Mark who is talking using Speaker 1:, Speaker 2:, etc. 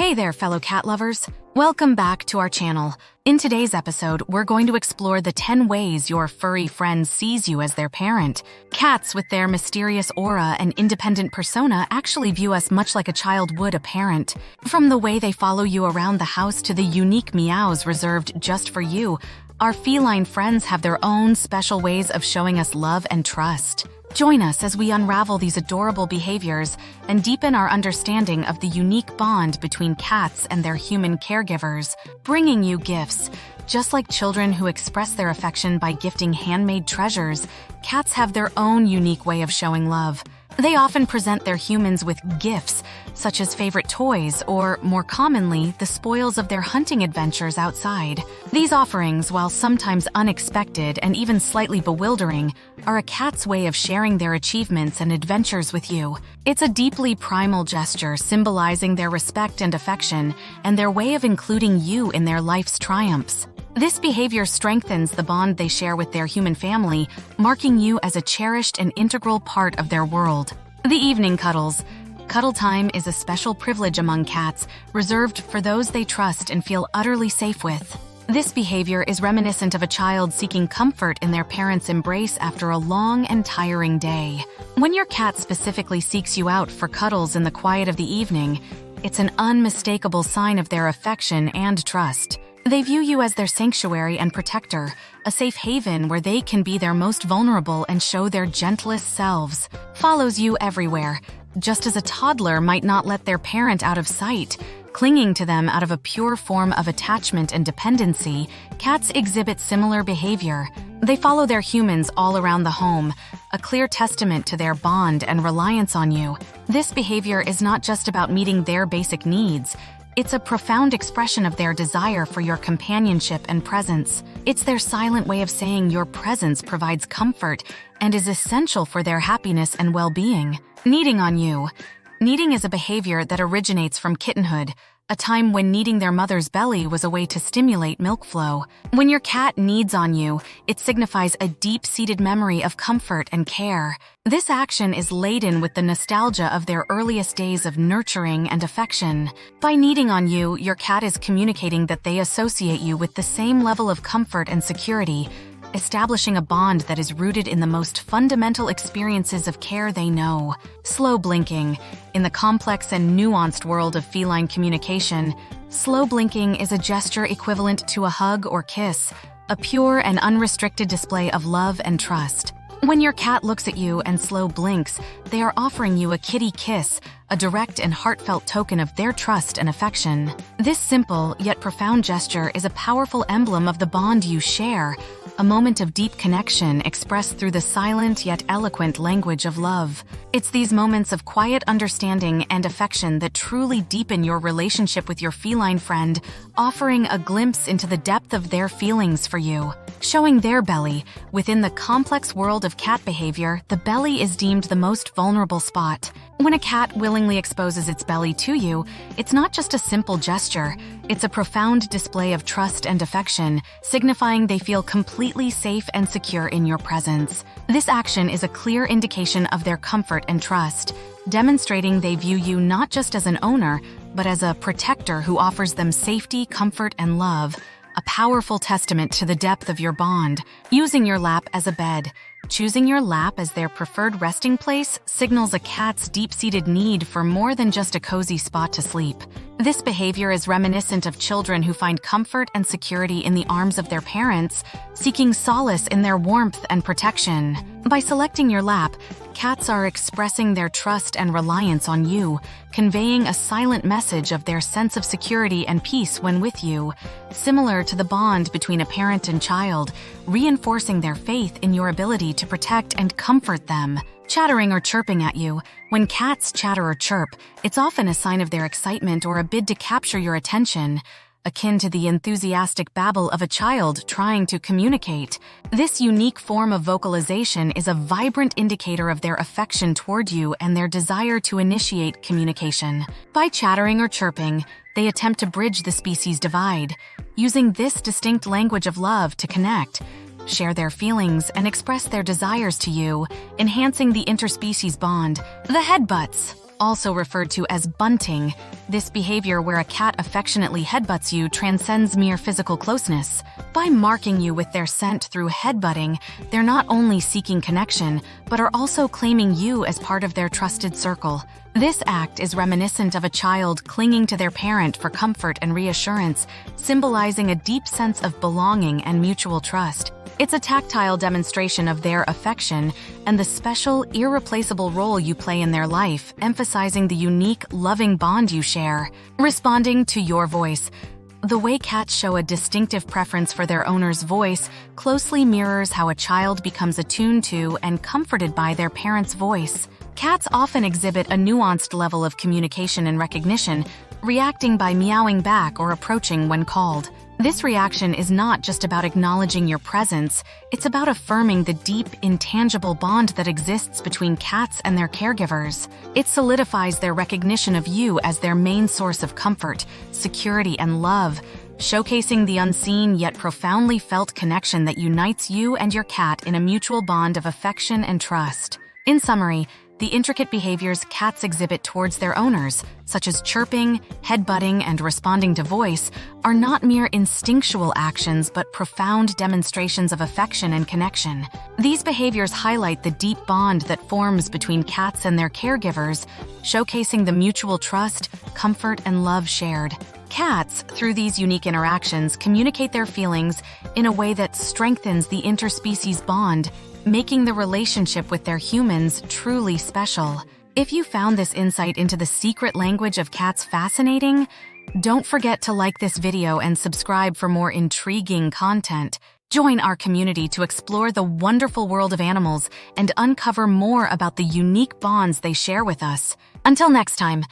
Speaker 1: Hey there, fellow cat lovers. Welcome back to our channel. In today's episode, we're going to explore the 10 ways your furry friend sees you as their parent. Cats, with their mysterious aura and independent persona, actually view us much like a child would a parent. From the way they follow you around the house to the unique meows reserved just for you, our feline friends have their own special ways of showing us love and trust. Join us as we unravel these adorable behaviors and deepen our understanding of the unique bond between cats and their human caregivers, bringing you gifts. Just like children who express their affection by gifting handmade treasures, cats have their own unique way of showing love. They often present their humans with gifts, such as favorite toys or, more commonly, the spoils of their hunting adventures outside. These offerings, while sometimes unexpected and even slightly bewildering, are a cat's way of sharing their achievements and adventures with you. It's a deeply primal gesture symbolizing their respect and affection, and their way of including you in their life's triumphs. This behavior strengthens the bond they share with their human family, marking you as a cherished and integral part of their world. The evening cuddles. Cuddle time is a special privilege among cats, reserved for those they trust and feel utterly safe with. This behavior is reminiscent of a child seeking comfort in their parents' embrace after a long and tiring day. When your cat specifically seeks you out for cuddles in the quiet of the evening, it's an unmistakable sign of their affection and trust. They view you as their sanctuary and protector, a safe haven where they can be their most vulnerable and show their gentlest selves. Follows you everywhere, just as a toddler might not let their parent out of sight. Clinging to them out of a pure form of attachment and dependency, cats exhibit similar behavior. They follow their humans all around the home, a clear testament to their bond and reliance on you. This behavior is not just about meeting their basic needs. It's a profound expression of their desire for your companionship and presence. It's their silent way of saying your presence provides comfort and is essential for their happiness and well-being. Kneading on you. Kneading is a behavior that originates from kittenhood, a time when kneading their mother's belly was a way to stimulate milk flow. When your cat kneads on you, it signifies a deep-seated memory of comfort and care. This action is laden with the nostalgia of their earliest days of nurturing and affection. By kneading on you, your cat is communicating that they associate you with the same level of comfort and security, establishing a bond that is rooted in the most fundamental experiences of care they know. Slow blinking. In the complex and nuanced world of feline communication, slow blinking is a gesture equivalent to a hug or kiss, a pure and unrestricted display of love and trust. When your cat looks at you and slow blinks, they are offering you a kitty kiss, a direct and heartfelt token of their trust and affection. This simple yet profound gesture is a powerful emblem of the bond you share, a moment of deep connection expressed through the silent yet eloquent language of love. It's these moments of quiet understanding and affection that truly deepen your relationship with your feline friend, offering a glimpse into the depth of their feelings for you. Showing their belly. Within the complex world of cat behavior, the belly is deemed the most vulnerable spot. When a cat willingly exposes its belly to you, it's not just a simple gesture. It's a profound display of trust and affection, signifying they feel completely safe and secure in your presence. This action is a clear indication of their comfort and trust, demonstrating they view you not just as an owner, but as a protector who offers them safety, comfort, and love. A powerful testament to the depth of your bond. Using your lap as a bed. Choosing your lap as their preferred resting place signals a cat's deep-seated need for more than just a cozy spot to sleep. This behavior is reminiscent of children who find comfort and security in the arms of their parents, seeking solace in their warmth and protection. By selecting your lap, cats are expressing their trust and reliance on you, conveying a silent message of their sense of security and peace when with you, similar to the bond between a parent and child, reinforcing their faith in your ability to protect and comfort them. Chattering or chirping at you. When cats chatter or chirp, it's often a sign of their excitement or a bid to capture your attention, akin to the enthusiastic babble of a child trying to communicate. This unique form of vocalization is a vibrant indicator of their affection toward you and their desire to initiate communication. By chattering or chirping, they attempt to bridge the species divide, using this distinct language of love to connect, share their feelings, and express their desires to you, enhancing the interspecies bond. The headbutts. also referred to as bunting. This behavior where a cat affectionately headbutts you transcends mere physical closeness. By marking you with their scent through headbutting, they're not only seeking connection, but are also claiming you as part of their trusted circle. This act is reminiscent of a child clinging to their parent for comfort and reassurance, symbolizing a deep sense of belonging and mutual trust. It's a tactile demonstration of their affection and the special, irreplaceable role you play in their life, emphasizing the unique, loving bond you share. Responding to your voice. The way cats show a distinctive preference for their owner's voice closely mirrors how a child becomes attuned to and comforted by their parent's voice. Cats often exhibit a nuanced level of communication and recognition, reacting by meowing back or approaching when called. This reaction is not just about acknowledging your presence, it's about affirming the deep, intangible bond that exists between cats and their caregivers. It solidifies their recognition of you as their main source of comfort, security, and love, showcasing the unseen yet profoundly felt connection that unites you and your cat in a mutual bond of affection and trust. In summary, the intricate behaviors cats exhibit towards their owners, such as chirping, headbutting, and responding to voice, are not mere instinctual actions but profound demonstrations of affection and connection. These behaviors highlight the deep bond that forms between cats and their caregivers, showcasing the mutual trust, comfort, and love shared. Cats, through these unique interactions, communicate their feelings in a way that strengthens the interspecies bond, making the relationship with their humans truly special. If you found this insight into the secret language of cats fascinating, don't forget to like this video and subscribe for more intriguing content. Join our community to explore the wonderful world of animals and uncover more about the unique bonds they share with us. Until next time,